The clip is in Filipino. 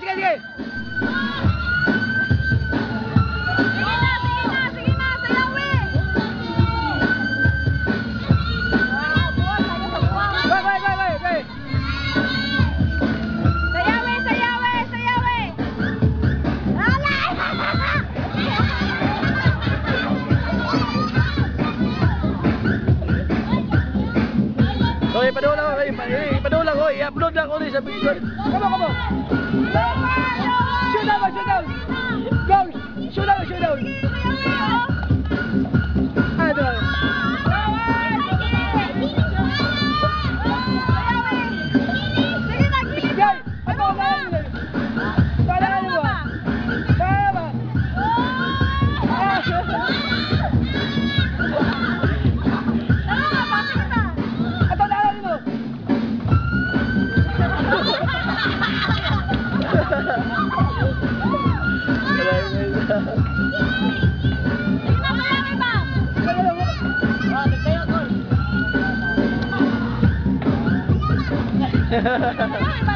sige, sige. Okay, padulang ko, i-upload lang ko rin sa video. Come on. Shoot down. Go, shoot down. Ano? Guys, ano ba? Para ano ba? Hahaha.